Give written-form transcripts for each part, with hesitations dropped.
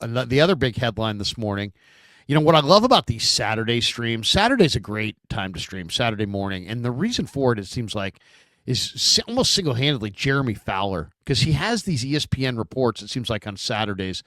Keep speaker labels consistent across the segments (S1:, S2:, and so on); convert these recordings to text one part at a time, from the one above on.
S1: the other big headline this morning. What I love about these Saturday streams, Saturday's a great time to stream, Saturday morning. And the reason for it seems like, is almost single handedly Jeremy Fowler, because he has these ESPN reports, it seems like, on Saturdays.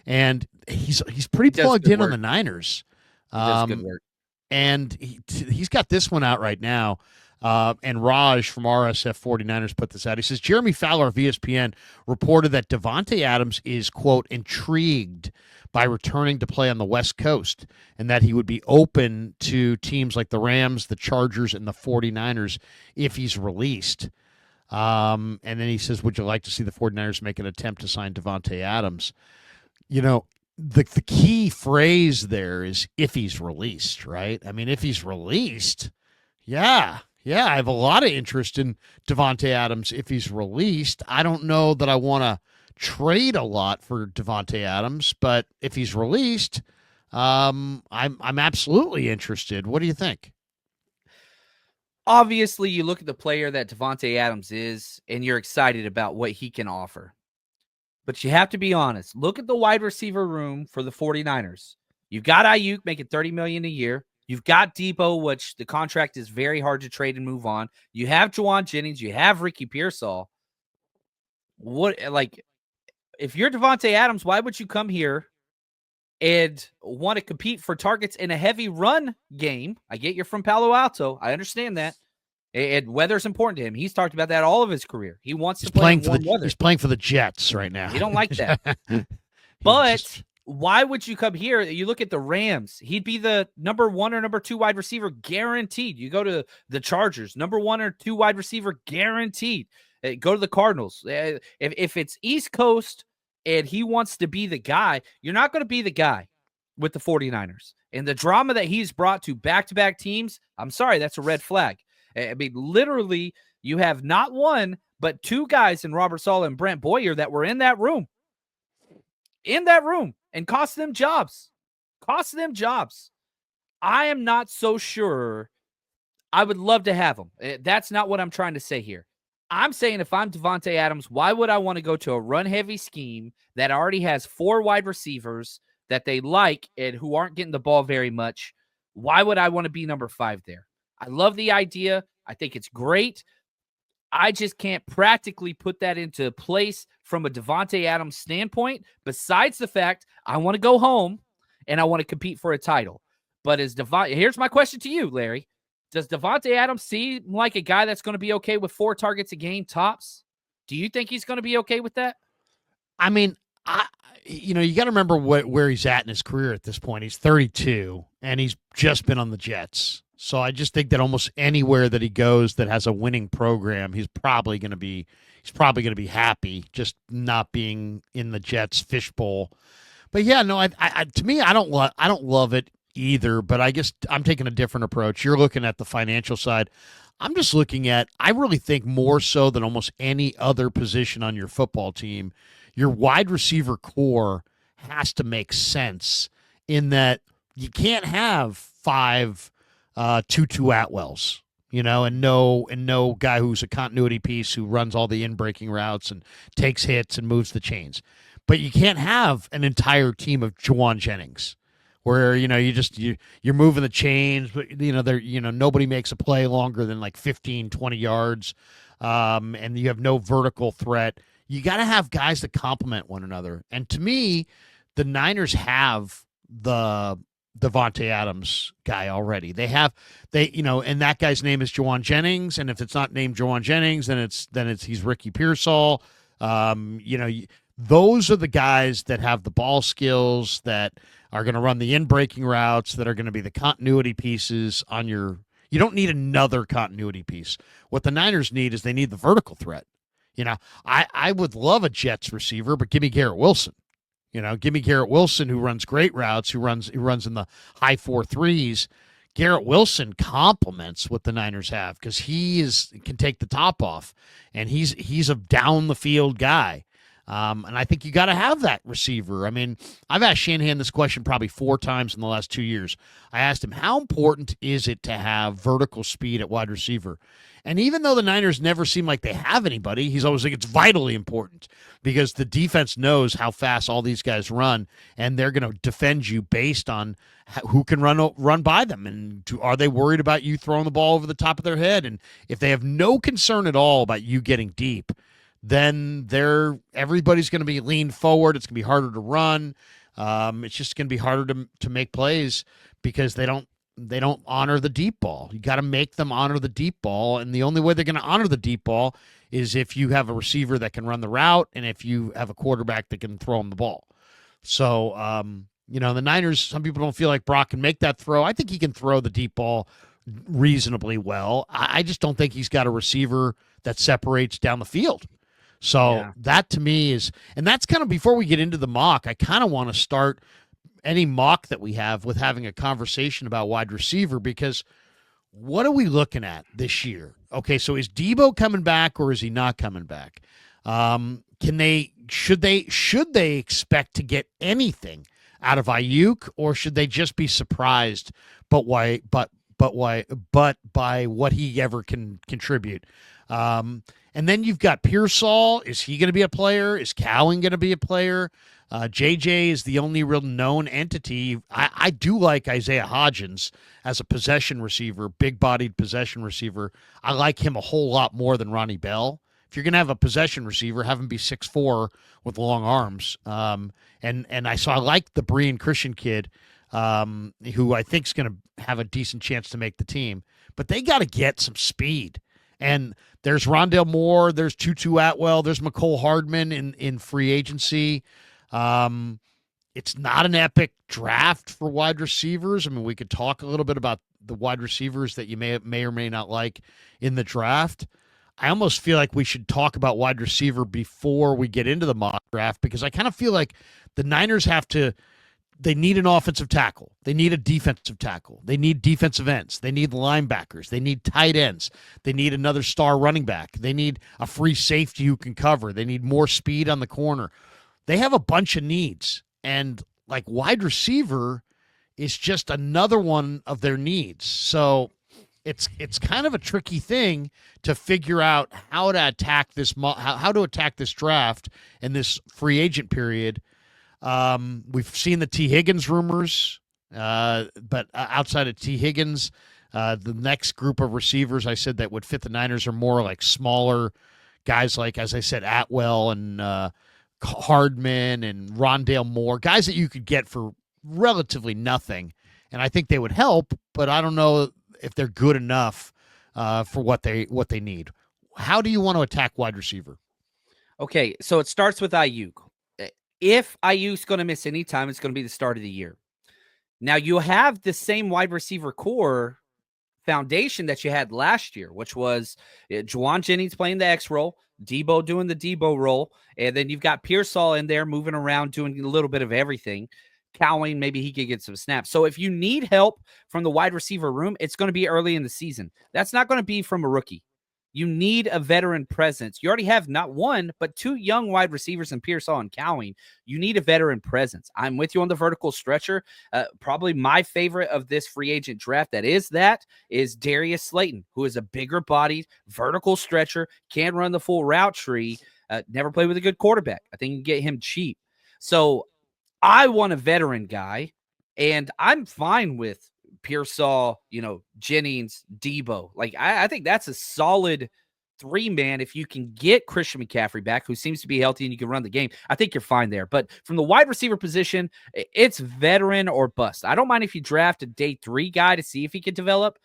S1: And he's pretty
S2: He does
S1: plugged
S2: good
S1: in on
S2: work.
S1: the Niners.
S2: He does good work.
S1: And he's got this one out right now. And Raj from RSF 49ers put this out. He says Jeremy Fowler of ESPN reported that Devonte Adams is, quote, intrigued by returning to play on the West Coast, and that he would be open to teams like the Rams, the Chargers, and the 49ers if he's released. And then he says, would you like to see the 49ers make an attempt to sign Devonte Adams? The key phrase there is if he's released, right? I mean, if he's released, yeah, I have a lot of interest in Devonte Adams if he's released. I don't know that I want to trade a lot for Devonte Adams, but if he's released, I'm absolutely interested. What do you think?
S2: Obviously, you look at the player that Devonte Adams is, and you're excited about what he can offer. But you have to be honest. Look at the wide receiver room for the 49ers. You've got Ayuk making $30 million a year. You've got Debo, which the contract is very hard to trade and move on. You have Juwan Jennings. You have Ricky Pearsall. If you're Devonte Adams, why would you come here and want to compete for targets in a heavy run game? I get you're from Palo Alto. I understand that. And weather's important to him. He's talked about that all of his career. He wants to play in warm weather.
S1: He's playing for the Jets right now.
S2: He don't like that. But why would you come here? You look at the Rams. He'd be the number 1 or number 2 wide receiver guaranteed. You go to the Chargers, number 1 or 2 wide receiver guaranteed. Go to the Cardinals. If it's East Coast and he wants to be the guy, you're not going to be the guy with the 49ers. And the drama that he's brought to back-to-back teams, I'm sorry, that's a red flag. I mean, literally, you have not one, but 2 guys in Robert Saleh and Brent Boyer that were in that room, and cost them jobs. I am not so sure. I would love to have him. That's not what I'm trying to say here. I'm saying if I'm Devonte Adams, why would I want to go to a run-heavy scheme that already has 4 wide receivers that they like and who aren't getting the ball very much? Why would I want to be number 5 there? I love the idea. I think it's great. I just can't practically put that into place from a Devonte Adams standpoint, besides the fact I want to go home and I want to compete for a title. But here's my question to you, Larry. Does Devonte Adams seem like a guy that's going to be okay with 4 targets a game tops? Do you think he's going to be okay with that?
S1: I mean, you got to remember where he's at in his career at this point. He's 32, and he's just been on the Jets. So I just think that almost anywhere that he goes that has a winning program, he's probably going to be happy just not being in the Jets fishbowl. But yeah, no, to me, I don't love it either. But I guess I'm taking a different approach. You're looking at the financial side. I'm just looking at. I really think more so than almost any other position on your football team, your wide receiver core has to make sense in that you can't have 5 Tutu Atwells, and no guy who's a continuity piece who runs all the in-breaking routes and takes hits and moves the chains. But you can't have an entire team of Juwan Jennings where, you're moving the chains, but, nobody makes a play longer than like 15, 20 yards, and you have no vertical threat. You got to have guys that complement one another. And to me, the Niners have the Devonte Adams guy already. And that guy's name is Juwan Jennings. And if it's not named Juwan Jennings, then he's Ricky Pearsall. Those are the guys that have the ball skills, that are going to run the in-breaking routes, that are going to be the continuity pieces on your. You don't need another continuity piece. What the Niners need is they need the vertical threat. I would love a Jets receiver, but give me Garrett Wilson. Give me Garrett Wilson, who runs great routes, who runs in the high 4.3s. Garrett Wilson complements what the Niners have because can take the top off, and he's a down the field guy. And I think you got to have that receiver. I mean, I've asked Shanahan this question probably 4 times in the last 2 years. I asked him, how important is it to have vertical speed at wide receiver? And even though the Niners never seem like they have anybody, he's always like, it's vitally important because the defense knows how fast all these guys run, and they're going to defend you based on who can run by them. And are they worried about you throwing the ball over the top of their head? And if they have no concern at all about you getting deep, then everybody's going to be leaned forward. It's going to be harder to run. It's just going to be harder to make plays because they don't honor the deep ball. You got to make them honor the deep ball, and the only way they're going to honor the deep ball is if you have a receiver that can run the route and if you have a quarterback that can throw them the ball. So, the Niners, some people don't feel like Brock can make that throw. I think he can throw the deep ball reasonably well. I just don't think he's got a receiver that separates down the field. So that to me is, and that's kind of before we get into the mock, I kind of want to start any mock that we have with having a conversation about wide receiver, because what are we looking at this year? Okay, so is Debo coming back or is he not coming back? Should they expect to get anything out of Ayuk, or should they just be surprised by what he ever can contribute? And then you've got Pearsall. Is he going to be a player? Is Cowan going to be a player? JJ is the only real known entity. I do like Isaiah Hodgins as a possession receiver, big-bodied possession receiver. I like him a whole lot more than Ronnie Bell. If you're going to have a possession receiver, have him be 6'4" with long arms. I like the Brean Christian kid, who I think is going to have a decent chance to make the team. But they got to get some speed. And there's Rondale Moore, there's Tutu Atwell, there's McCole Hardman in free agency. It's not an epic draft for wide receivers. I mean, we could talk a little bit about the wide receivers that you may or may not like in the draft. I almost feel like we should talk about wide receiver before we get into the mock draft, because I kind of feel like the Niners they need an offensive tackle. They need a defensive tackle. They need defensive ends. They need linebackers. They need tight ends. They need another star running back. They need a free safety who can cover. They need more speed on the corner. They have a bunch of needs, and like wide receiver is just another one of their needs. So it's kind of a tricky thing to figure out how to attack this draft and this free agent period. We've seen the T. Higgins rumors, but outside of T. Higgins, the next group of receivers I said that would fit the Niners are more like smaller guys, like, as I said, Atwell and Hardman and Rondale Moore, guys that you could get for relatively nothing. And I think they would help, but I don't know if they're good enough for what they need. How do you want to attack wide receiver?
S2: Okay, so it starts with Ayuk. If Ayuk's going to miss any time, it's going to be the start of the year. Now, you have the same wide receiver core foundation that you had last year, which was Juwan Jennings playing the X role, Debo doing the Debo role, and then you've got Pearsall in there moving around doing a little bit of everything. Cowing, maybe he could get some snaps. So if you need help from the wide receiver room, it's going to be early in the season. That's not going to be from a rookie. You need a veteran presence. You already have not one, but 2 young wide receivers in Pearsall and Cowing. You need a veteran presence. I'm with you on the vertical stretcher. Probably my favorite of this free agent draft is Darius Slayton, who is a bigger bodied vertical stretcher, can run the full route tree, never played with a good quarterback. I think you can get him cheap. So I want a veteran guy, and I'm fine with Pearsall, Jennings, Debo. Like, I think that's a solid 3-man. If you can get Christian McCaffrey back, who seems to be healthy, and you can run the game, I think you're fine there. But from the wide receiver position, it's veteran or bust. I don't mind if you draft a day 3 guy to see if he can develop.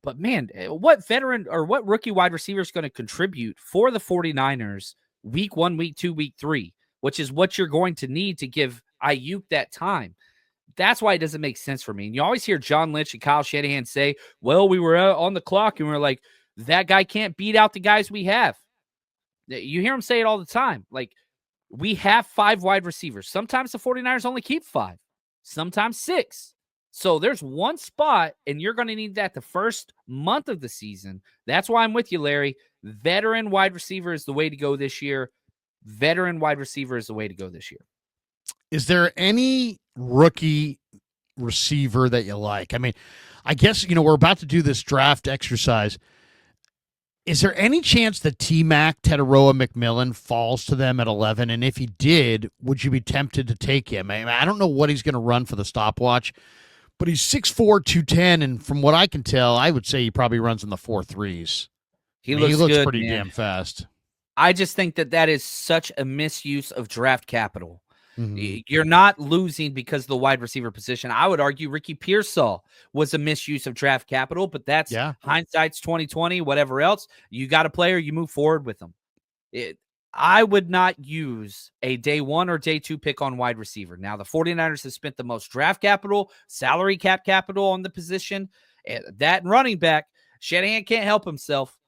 S2: But man, what veteran or what rookie wide receiver is going to contribute for the 49ers week 1, week 2, week 3, which is what you're going to need to give Ayuk that time? That's why it doesn't make sense for me. And you always hear John Lynch and Kyle Shanahan say, well, we were out on the clock and we're like, that guy can't beat out the guys we have. You hear him say it all the time. Like, we have 5 wide receivers. Sometimes the 49ers only keep 5, sometimes 6. So there's one spot, and you're going to need that the first month of the season. That's why I'm with you, Larry. Veteran wide receiver is the way to go this year. veteran wide receiver is the way to go this year.
S1: Is there any rookie receiver that you like? I mean, I guess, we're about to do this draft exercise. Is there any chance that T-Mac, Tetaroa McMillan falls to them at 11? And if he did, would you be tempted to take him? I don't know what he's going to run for the stopwatch, but he's 6'4", 210, and from what I can tell, I would say he probably runs in the 4.3s.
S2: He looks good,
S1: pretty
S2: man.
S1: damn fast.
S2: I just think that is such a misuse of draft capital.
S1: Mm-hmm.
S2: You're not losing because of the wide receiver position. I would argue Ricky Pearsall was a misuse of draft capital, but that's hindsight's 2020, whatever else. You got a player, you move forward with them. I would not use a day 1 or day 2 pick on wide receiver. Now, the 49ers have spent the most draft capital, salary cap capital on the position. That and running back, Shanahan can't help himself.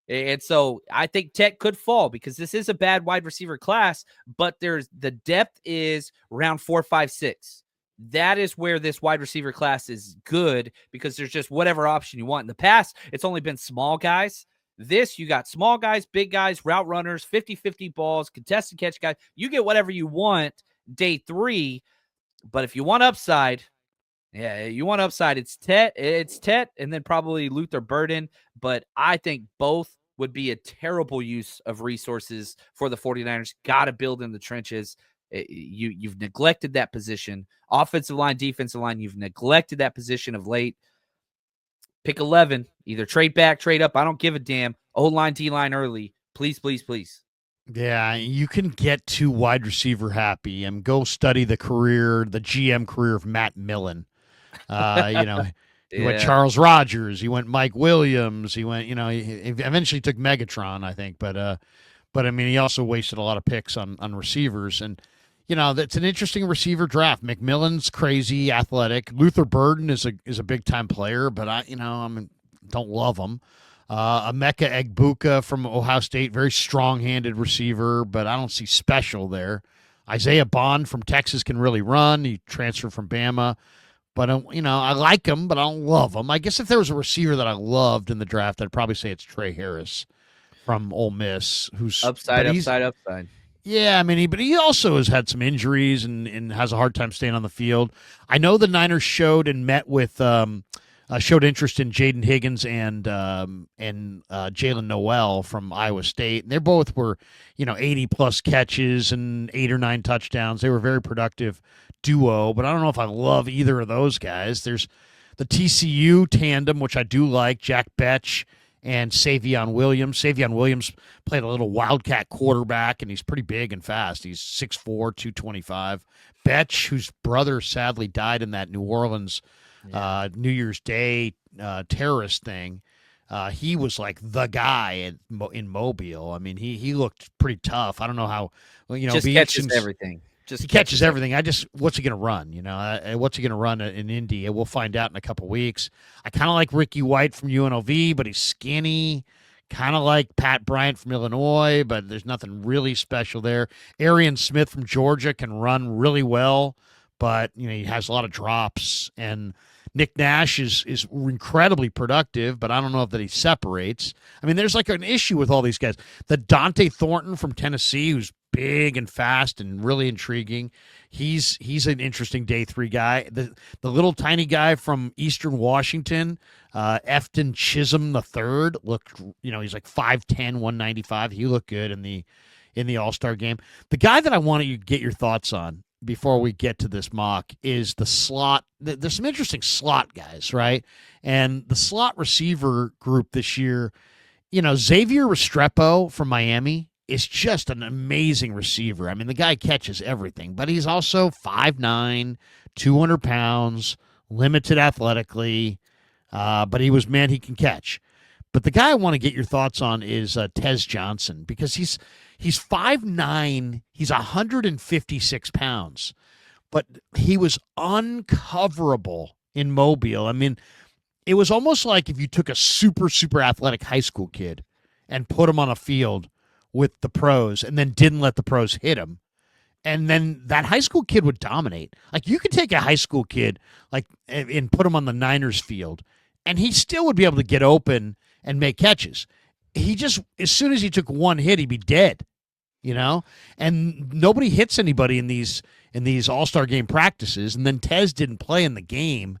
S2: And so I think Tech could fall because this is a bad wide receiver class, but the depth is round 4, 5, 6. That is where this wide receiver class is good because there's just whatever option you want. In the past, it's only been small guys. This, you got small guys, big guys, route runners, 50-50 balls, contested catch guys. You get whatever you want day 3, but if you want upside, it's Tet, and then probably Luther Burden. But I think both would be a terrible use of resources for the 49ers. Got to build in the trenches. You've neglected that position. Offensive line, defensive line, you've neglected that position of late. Pick 11. Either trade back, trade up. I don't give a damn. O-line, D-line early. Please, please, please.
S1: Yeah, you can get too wide receiver happy and go study the GM career of Matt Millen. He went Charles Rogers. He went Mike Williams. He went, he eventually took Megatron, I think. But I mean, he also wasted a lot of picks on receivers. And, that's an interesting receiver draft. McMillan's crazy, athletic. Luther Burden is a big time player, but don't love him. Emeka Egbuka from Ohio State, very strong-handed receiver, but I don't see special there. Isaiah Bond from Texas can really run. He transferred from Bama. But, I like him, but I don't love him. I guess if there was a receiver that I loved in the draft, I'd probably say it's Trey Harris from Ole Miss, who's
S2: upside.
S1: Yeah, I mean, but he also has had some injuries and has a hard time staying on the field. I know the Niners showed and met with showed interest in Jaden Higgins and Jalen Noel from Iowa State. And they both were, 80-plus catches and 8 or 9 touchdowns. They were very productive duo, but I don't know if I love either of those guys. There's the TCU tandem, which I do like, Jack Betch and Savion Williams. Savion Williams played a little wildcat quarterback, and he's pretty big and fast. He's 6'4", 225. Betch, whose brother sadly died in that New Orleans New Year's Day terrorist thing, he was like the guy in Mobile. I mean, he looked pretty tough. I don't know how,
S2: just catches everything.
S1: He catches everything. What's he going to run? What's he going to run in Indy? We'll find out in a couple weeks. I kind of like Ricky White from UNLV, but he's skinny. Kind of like Pat Bryant from Illinois, but there's nothing really special there. Arian Smith from Georgia can run really well, but he has a lot of drops. And Nick Nash is incredibly productive, but I don't know if that he separates. I mean, there's like an issue with all these guys. The Dante Thornton from Tennessee, who's big and fast and really intriguing. He's an interesting day 3 guy. The little tiny guy from Eastern Washington, Efton Chisholm III, looked, he's like 5'10", 195. He looked good in the All-Star game. The guy that I want to get your thoughts on before we get to this mock is the slot. There's some interesting slot guys, right? And the slot receiver group this year, Xavier Restrepo from Miami is just an amazing receiver. I mean, the guy catches everything, but he's also 5'9", 200 pounds, limited athletically, but he can catch. But the guy I want to get your thoughts on is Tez Johnson, because he's 5'9", he's 156 pounds, but he was uncoverable in Mobile. I mean, it was almost like if you took a super, super athletic high school kid and put him on a field with the pros and then didn't let the pros hit him, and then that high school kid would dominate. Like, you could take a high school kid and put him on the Niners field, and he still would be able to get open and make catches. He just, as soon as he took one hit, he'd be dead. and nobody hits anybody in these All-Star game practices, and then Tez didn't play in the game.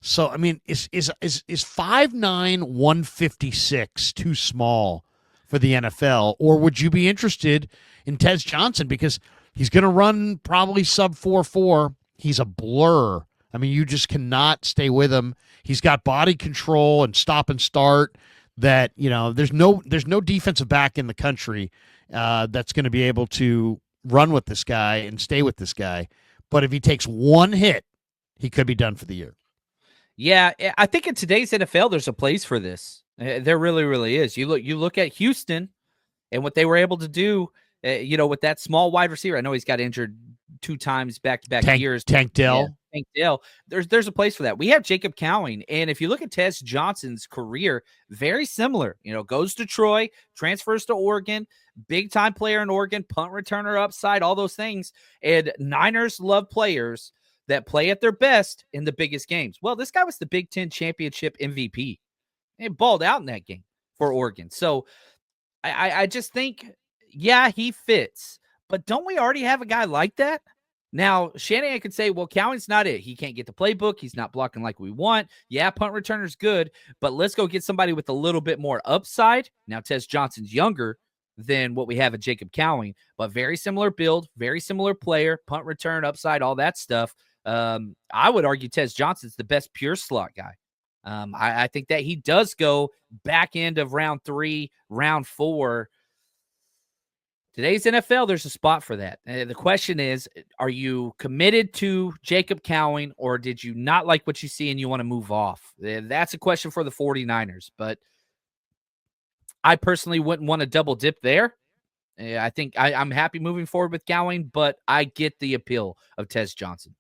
S1: So I mean, is 5'9", 156 too small for the NFL, or would you be interested in Tez Johnson because he's going to run probably sub 4.4? He's a blur. I mean, you just cannot stay with him. He's got body control and stop and start that, there's no defensive back in the country that's going to be able to run with this guy and stay with this guy. But if he takes one hit, he could be done for the year.
S2: Yeah, I think in today's NFL, there's a place for this. There really, really is. You look at Houston and what they were able to do, with that small wide receiver. I know he's got injured 2 times back-to-back years.
S1: Tank Dell.
S2: Yeah, Tank Dell. There's a place for that. We have Jacob Cowing, and if you look at Tez Johnson's career, very similar. Goes to Troy, transfers to Oregon, big-time player in Oregon, punt returner upside, all those things. And Niners love players that play at their best in the biggest games. Well, this guy was the Big Ten championship MVP. He balled out in that game for Oregon. So I just think, yeah, he fits. But don't we already have a guy like that? Now, Shanahan could say, well, Cowing's not it. He can't get the playbook. He's not blocking like we want. Yeah, punt returner's good, but let's go get somebody with a little bit more upside. Now, Tez Johnson's younger than what we have at Jacob Cowing, but very similar build, very similar player, punt return, upside, all that stuff. I would argue Tez Johnson's the best pure slot guy. I think that he does go back end of round 3, round 4. Today's NFL, there's a spot for that. The question is, are you committed to Jacob Cowing, or did you not like what you see and you want to move off? That's a question for the 49ers, but I personally wouldn't want to double dip there. I think I'm happy moving forward with Cowing, but I get the appeal of Tez Johnson.